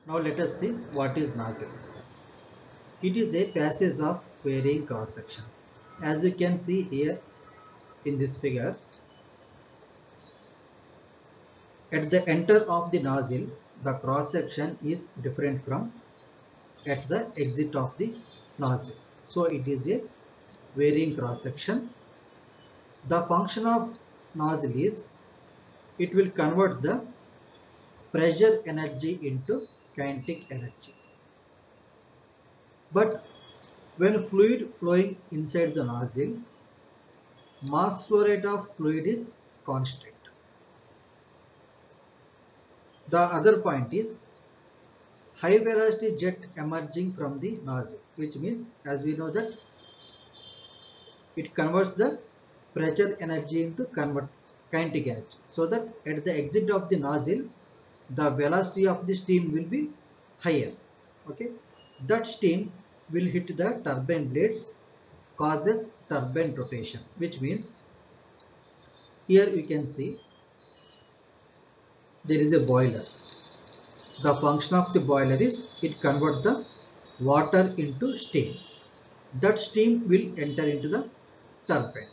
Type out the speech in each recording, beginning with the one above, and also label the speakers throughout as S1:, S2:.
S1: Now let us see what is nozzle. It is a passage of varying cross section. As you can see here in this figure, at the enter of the nozzle, the cross section is different from at the exit of the nozzle. So it is a varying cross section. The function of nozzle is it will convert the pressure energy into kinetic energy. But when fluid flowing inside the nozzle, mass flow rate of fluid is constant. The other point is high velocity jet emerging from the nozzle, which means as we know that it converts the pressure energy into kinetic energy, so that at the exit of the nozzle the velocity of the steam will be higher. Okay, that steam will hit the turbine blades, causes turbine rotation, which means here we can see there is a boiler. The function of the boiler is it converts the water into steam. That steam will enter into the turbine.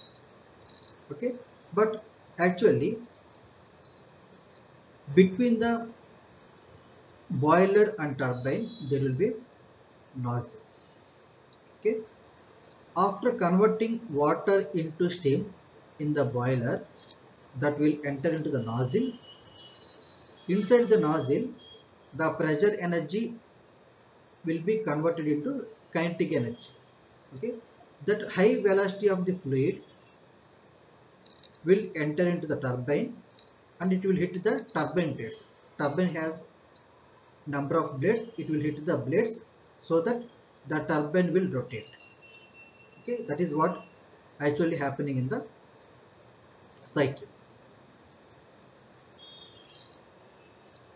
S1: Okay, but actually between the boiler and turbine there will be nozzle. Okay, after converting water into steam in the boiler, that will enter into the nozzle. Inside the nozzle, the pressure energy will be converted into kinetic energy. Okay, that high velocity of the fluid will enter into the turbine and it will hit the turbine blades. Turbine has number of blades, it will hit the blades so that the turbine will rotate. Okay, that is what actually happening in the cycle.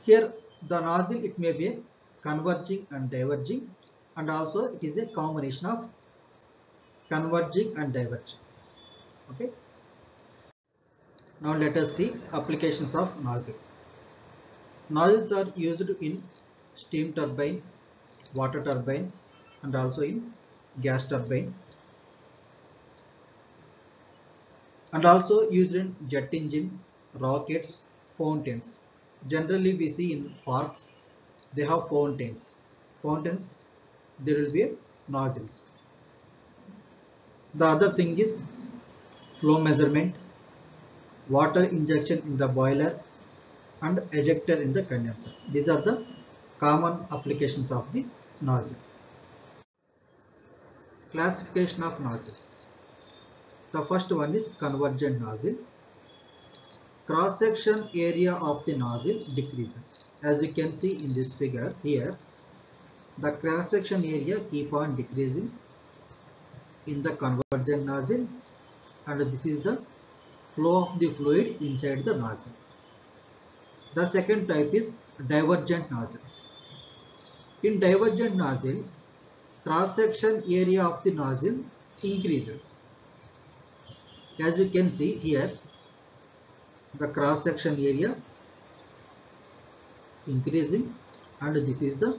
S1: Here the nozzle, it may be a converging and diverging, and also it is a combination of converging and diverging. Okay, now let us see applications of nozzle. Nozzles are used in steam turbine, water turbine, and also in gas turbine, and also used in jet engine, rockets, fountains. Generally we see in parks they have fountains. Fountains, there will be nozzles. The other thing is flow measurement, water injection in the boiler, and ejector in the condenser. These are the common applications of the nozzle. Classification of nozzle. The first one is convergent nozzle. Cross section area of the nozzle decreases. As you can see in this figure here, the cross section area keep on decreasing in the convergent nozzle, and this is the flow of the fluid inside the nozzle. The second type is divergent nozzle. In divergent nozzle, cross section area of the nozzle increases. As you can see here, the cross section area increasing, and this is the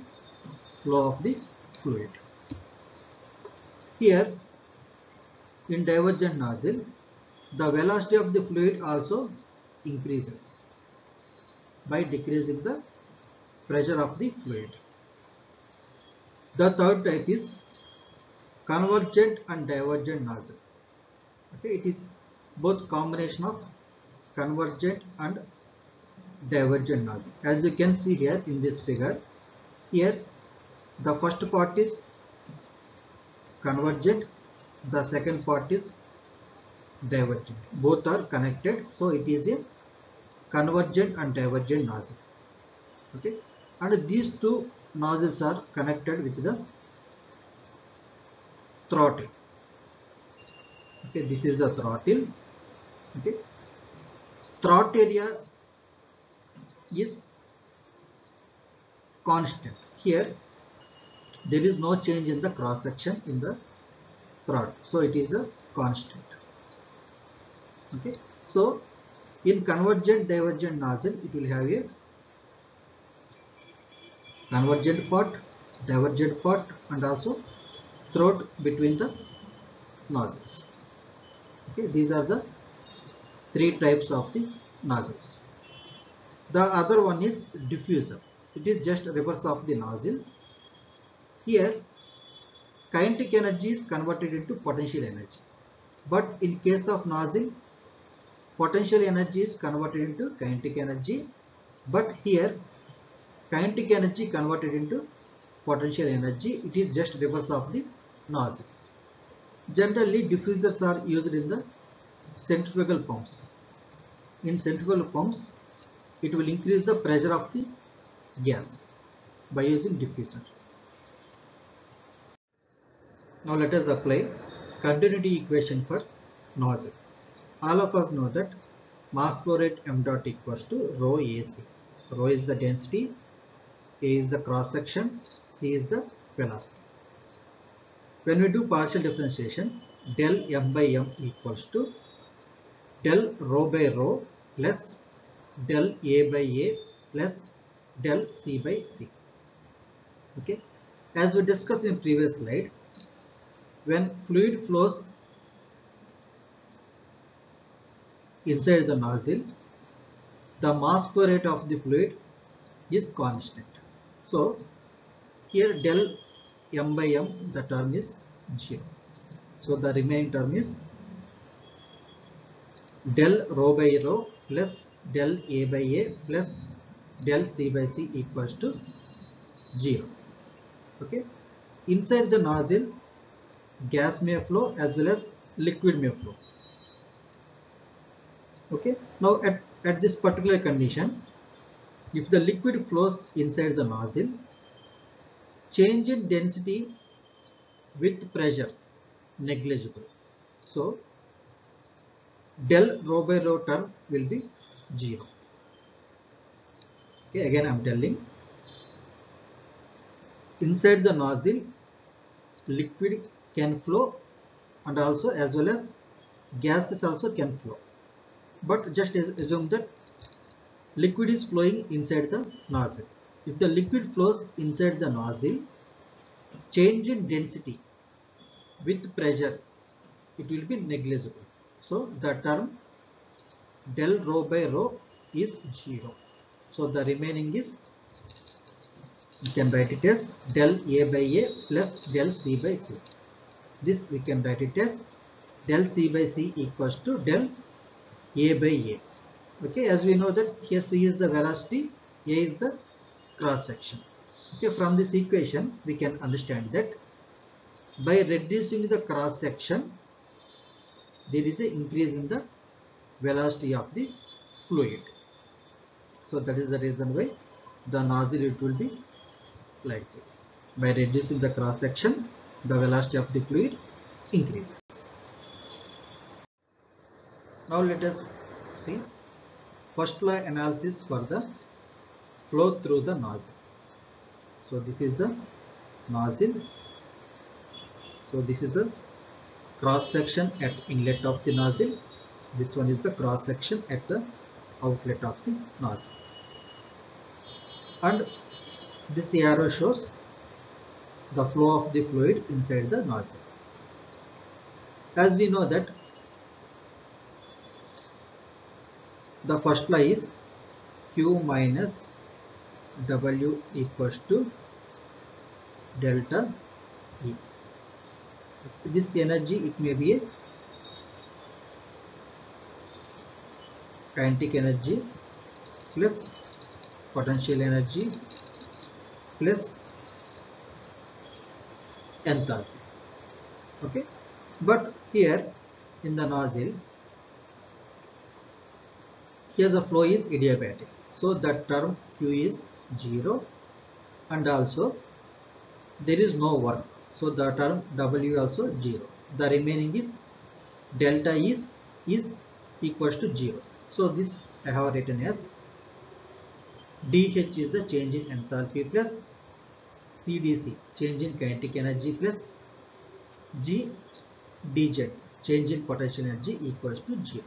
S1: flow of the fluid. Here in divergent nozzle, the velocity of the fluid also increases by decreasing the pressure of the fluid. The third type is convergent and divergent nozzle. Okay, it is both combination of convergent and divergent nozzle. As you can see here in this figure, here the first part is convergent, the second part is divergent. Both are connected, so it is a convergent and divergent nozzle. Okay, and these two nozzles are connected with the throttle. Okay, this is the throttle. Okay, throttle area is constant. Here there is no change in the cross section in the throttle, so it is a constant. Okay, so in convergent divergent nozzle it will have a convergent part, divergent part, and also throat between the nozzles. Okay, these are the three types of the nozzles. The other one is diffuser. It is just reverse of the nozzle. Here kinetic energy is converted into potential energy, but in case of nozzle, potential energy is converted into kinetic energy, but here kinetic energy converted into potential energy. It is just reverse of the nozzle. Generally diffusers are used in the centrifugal pumps. In centrifugal pumps, it will increase the pressure of the gas by using diffuser. Now let us apply continuity equation for nozzle. All of us know that mass flow rate m dot equals to rho AC. Rho is the density, A is the cross section, C is the velocity. When we do partial differentiation, del m by m equals to del rho by rho plus del A by A plus del C by C. Okay, as we discussed in previous slide, when fluid flows inside the nozzle, the mass flow rate of the fluid is constant. So here del m by m, the term is 0. So the remaining term is del rho by rho plus del A by A plus del C by C equals to 0. Okay. Inside the nozzle, gas may flow as well as liquid may flow. Okay. Now at this particular condition, if the liquid flows inside the nozzle, change in density with pressure negligible. So del rho by rho term will be 0. Okay, again I am telling, inside the nozzle liquid can flow and also as well as gases also can flow, but just assume that liquid is flowing inside the nozzle. If the liquid flows inside the nozzle, change in density with pressure, it will be negligible. So the term del rho by rho is 0. So the remaining is, we can write it as del A by A plus del C by C. This we can write it as del C by C equals to del A by A. Okay, as we know that here C is the velocity, A is the cross section. Okay, from this equation we can understand that by reducing the cross section, there is an increase in the velocity of the fluid. So that is the reason why the nozzle it will be like this. By reducing the cross section, the velocity of the fluid increases. Now let us see first law analysis for the flow through the nozzle. So this is the nozzle. So this is the cross section at inlet of the nozzle. This one is the cross section at the outlet of the nozzle. And this arrow shows the flow of the fluid inside the nozzle. As we know that the first law is Q minus W equals to delta E. This energy, it may be a kinetic energy plus potential energy plus enthalpy. Okay, but here in the nozzle, here the flow is adiabatic, so that term Q is 0, and also there is no work, so the term W also 0. The remaining is delta is equals to 0. So this I have written as dH is the change in enthalpy plus CdC change in kinetic energy plus G dZ change in potential energy equals to 0.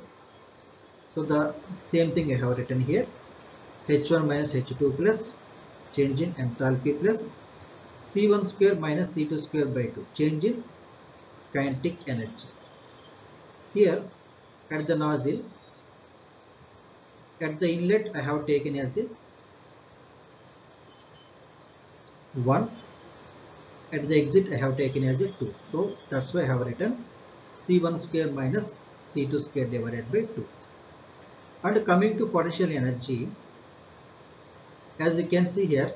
S1: So the same thing I have written here, H1 minus H2 plus change in enthalpy plus C1 square minus C2 square by 2, change in kinetic energy. Here at the nozzle, at the inlet I have taken as a 1, at the exit I have taken as a 2. So that's why I have written C1 square minus C2 square divided by 2. And coming to potential energy, as you can see here,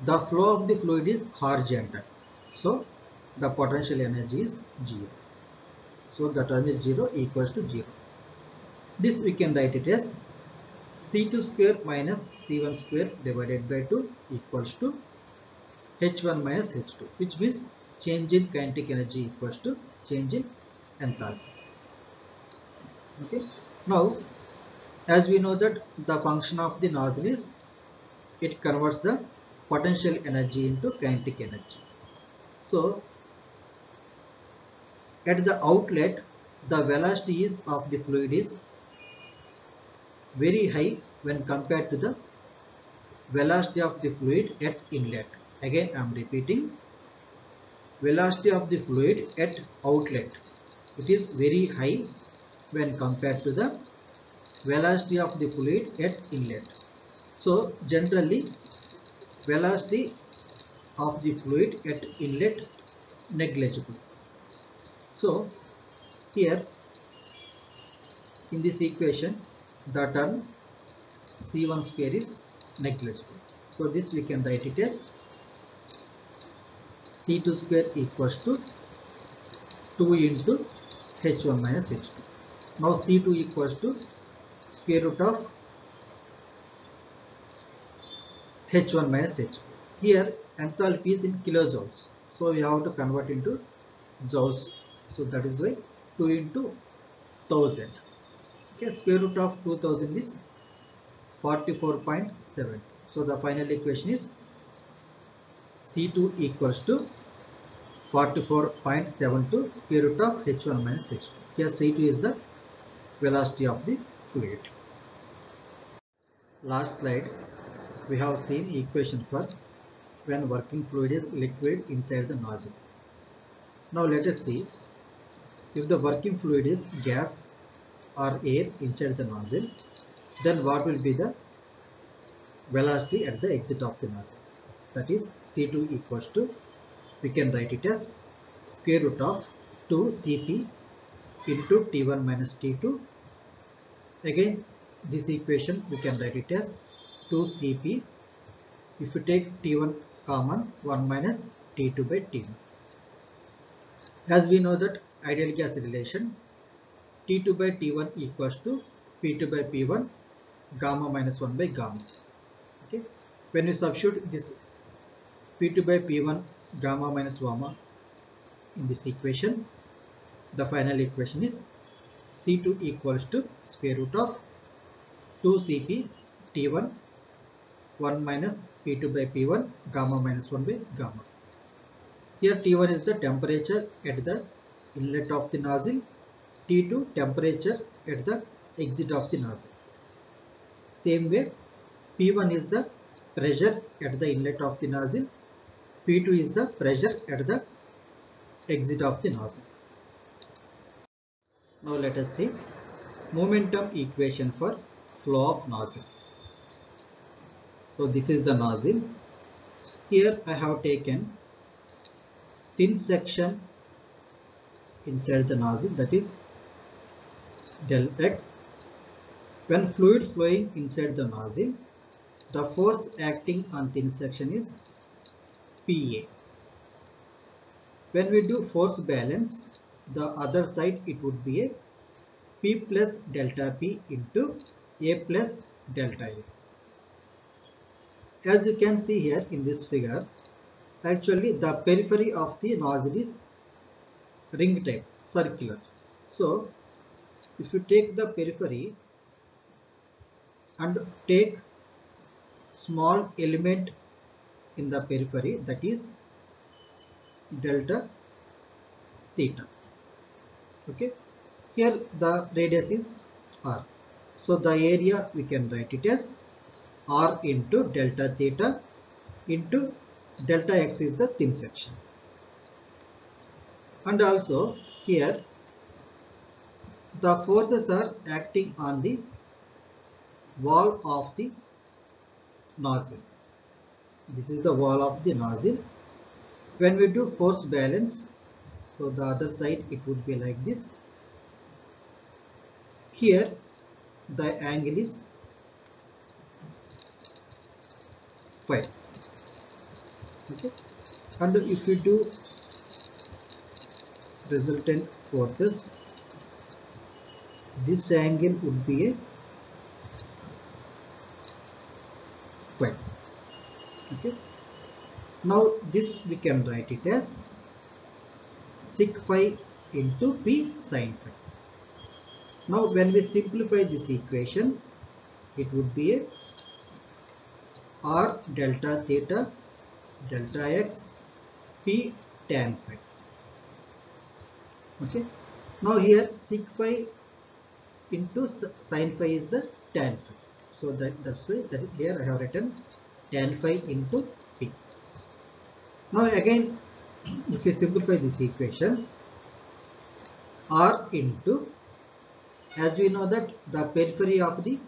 S1: the flow of the fluid is horizontal. So the potential energy is 0. So the term is 0 equals to 0. This we can write it as C2 square minus C1 square divided by 2 equals to H1 minus H2, which means change in kinetic energy equals to change in enthalpy. Okay. Now, as we know that the function of the nozzle is it converts the potential energy into kinetic energy. So, at the outlet, the velocity of the fluid is very high when compared to the velocity of the fluid at inlet. Again, I am repeating, velocity of the fluid at outlet, it is very high when compared to the velocity of the fluid at inlet. So generally velocity of the fluid at inlet negligible. So here in this equation the term C1 square is negligible. So this we can write it as C2 square equals to 2 into H1 minus H2. Now C2 equals to square root of H1 minus H2. Here enthalpy is in kilojoules. So we have to convert into joules. So that is why 2 into 1000. Okay, square root of 2000 is 44.7. So the final equation is C2 equals to 44.72 square root of H1 minus H2. Here C2 is the velocity of the fluid. Last slide, we have seen equation for when working fluid is liquid inside the nozzle. Now let us see if the working fluid is gas or air inside the nozzle, then what will be the velocity at the exit of the nozzle. That is C2 equals to, we can write it as square root of 2 Cp into T1 minus T2. Again this equation we can write it as 2 Cp, if you take T1 common, 1 minus T2 by T1. As we know that ideal gas relation, T2 by T1 equals to P2 by P1 gamma minus 1 by gamma. Okay. When you substitute this P2 by P1 gamma minus gamma in this equation, the final equation is C2 equals to square root of 2 Cp T1 1 minus P2 by P1 gamma minus 1 by gamma. Here T1 is the temperature at the inlet of the nozzle, T2 temperature at the exit of the nozzle. Same way P1 is the pressure at the inlet of the nozzle, P2 is the pressure at the exit of the nozzle. Now let us see momentum equation for flow of nozzle. So this is the nozzle. Here I have taken thin section inside the nozzle, that is del X. When fluid flowing inside the nozzle, the force acting on thin section is PA. When we do force balance, the other side it would be a P plus delta P into A plus delta A. As you can see here in this figure, actually the periphery of the nozzle is ring type, circular. So if you take the periphery and take small element in the periphery, that is delta theta. Okay, here the radius is r. So the area we can write it as r into delta theta into delta x is the thin section. And also here the forces are acting on the wall of the nozzle. This is the wall of the nozzle. When we do force balance, so the other side it would be like this. Here the angle is phi. Okay, and if you do resultant forces, this angle would be a phi. Okay, now this we can write it as sec phi into p sin phi. Now when we simplify this equation, it would be a r delta theta delta x p tan phi. Okay, now here sec phi into sin phi is the tan phi. So that's why here I have written tan phi into p. Now again, if you simplify this equation, r into, as we know that the periphery of the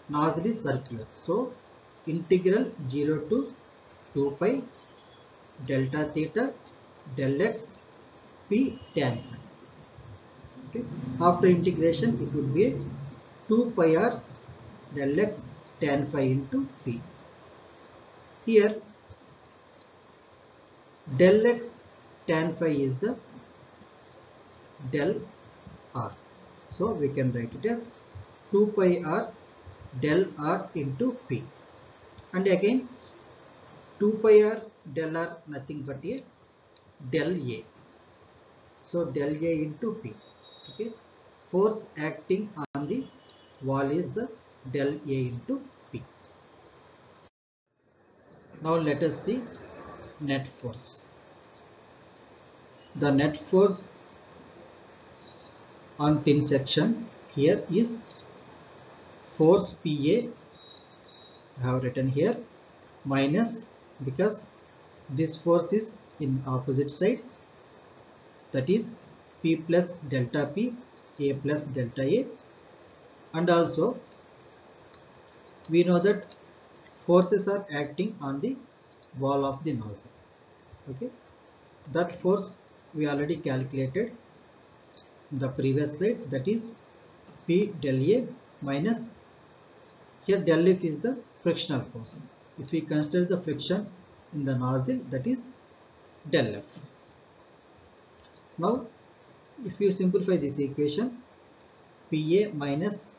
S1: nozzle is circular, so integral 0 to 2 pi delta theta del x p tan phi. Okay. After integration, it would be 2 pi r del x tan phi into p. Here del x tan phi is the del r. So we can write it as 2 pi r del r into p. And again 2 pi r del r nothing but a del a. So del a into p. Okay. Force acting on the wall is the del a into p. Now let us see net force. The net force on thin section here is force PA, I have written here, minus, because this force is in opposite side, that is P plus delta P, A plus delta A, and also we know that forces are acting on the wall of the nozzle. Okay, that force we already calculated in the previous slide, that is P del A minus, here del F is the frictional force. If we consider the friction in the nozzle, that is del F. Now if you simplify this equation, PA minus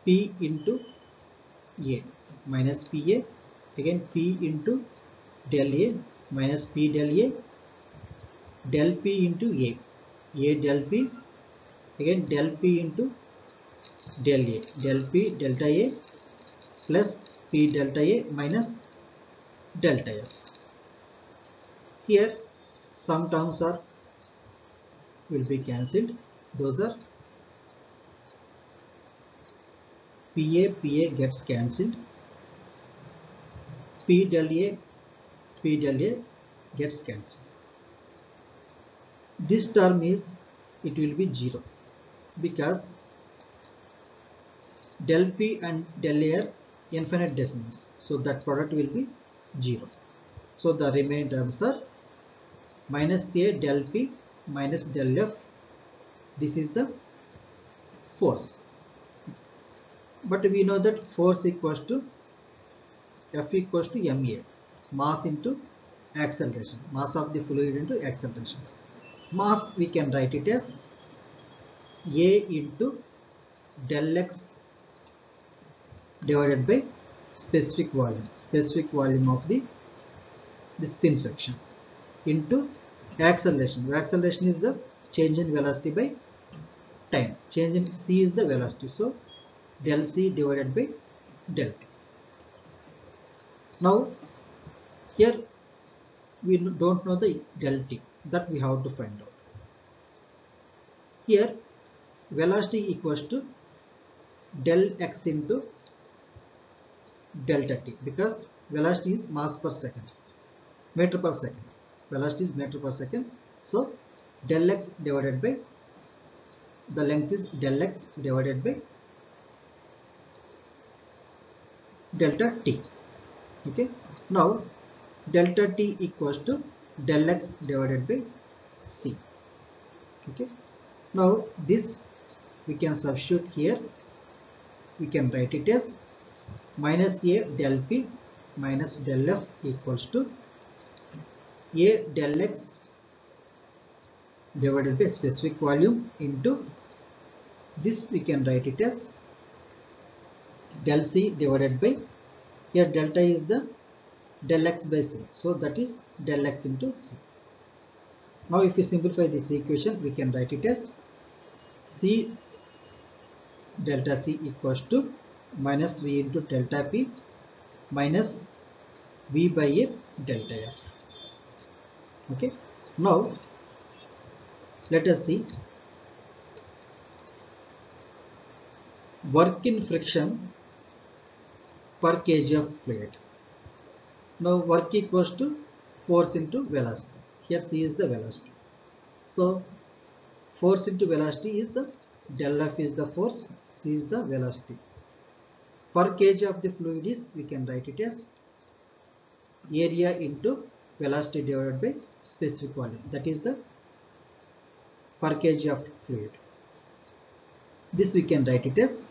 S1: P into A minus PA, again P into del A minus P del A, del P into A del P, again del P into del A, del P delta A plus P delta A minus delta F. Here some terms will be cancelled. Those are PA gets cancelled, P del A gets cancelled. This term is, it will be 0 because del P and del A are infinite decimals, so that product will be 0. So the remaining terms are minus A del P minus del F. This is the force, but we know that force equals to F equals to ma, mass into acceleration, mass of the fluid into acceleration. Mass we can write it as A into del x divided by specific volume of this thin section, into acceleration. Acceleration is the change in velocity by time. Change in c is the velocity, so del c divided by del t. Now here we don't know the del t, that we have to find out. Here velocity equals to del x into delta t, because velocity is mass per second, meter per second. Velocity is meter per second. So del x divided by, the length is del x divided by delta t. Okay. Now delta t equals to del x divided by c. Okay. Now this we can substitute here. We can write it as minus a del p minus del f equals to a del x divided by specific volume into this, we can write it as del c divided by, here delta is the del x by c, so that is del x into c. Now if we simplify this equation, we can write it as c delta c equals to minus v into delta p minus v by a delta f. Okay. Now let us see work in friction per kg of fluid. Now work equals to force into velocity. Here c is the velocity. So force into velocity is the del f is the force, c is the velocity. Per kg of the fluid is, we can write it as area into velocity divided by specific volume. That is the per kg of fluid. This we can write it as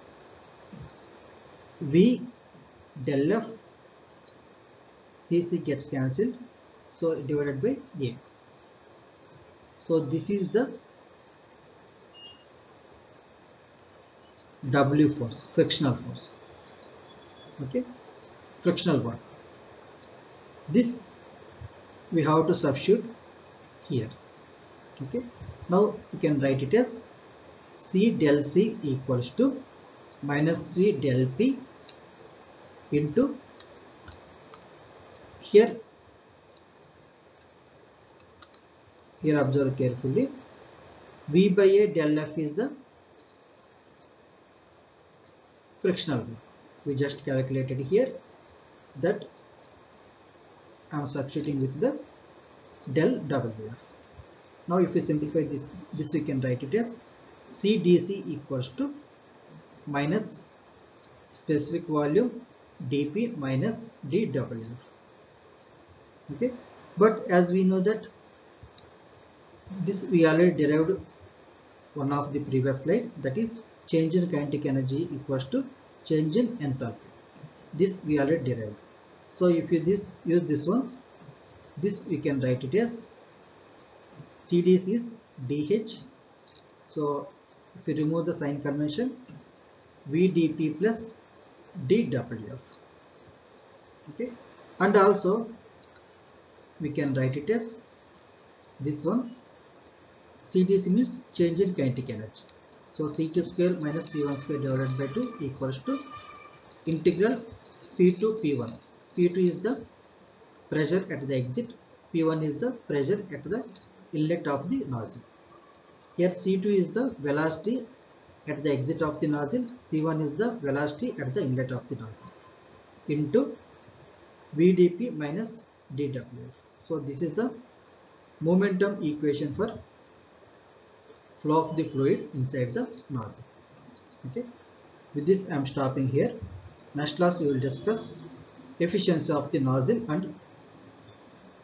S1: V del f, cc gets cancelled, so divided by a. So this is the W force, frictional force. Okay, frictional work. This we have to substitute here. Okay, now you can write it as C del C equals to minus V del P into, here observe carefully, V by A del F is the frictional work. We just calculated here, that I am substituting with the del WF. Now if we simplify this we can write it as C dC equals to minus specific volume dP minus dWF. Okay, but as we know that this we already derived one of the previous slide, that is change in kinetic energy equals to change in enthalpy. This we already derived. So if you use this one, this we can write it as CDC is DH. So if we remove the sign convention, VDP plus dWF. Okay, and also we can write it as this one, CDC means change in kinetic energy. So CQ square minus C1 square divided by 2 equals to integral P2 P1. P2 is the pressure at the exit, P1 is the pressure at the inlet of the nozzle. Here C2 is the velocity at the exit of the nozzle, C1 is the velocity at the inlet of the nozzle, into VDP minus dWF. So this is the momentum equation for flow of the fluid inside the nozzle. Okay, with this I am stopping here. Next class we will discuss efficiency of the nozzle and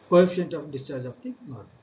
S1: coefficient of discharge of the nozzle.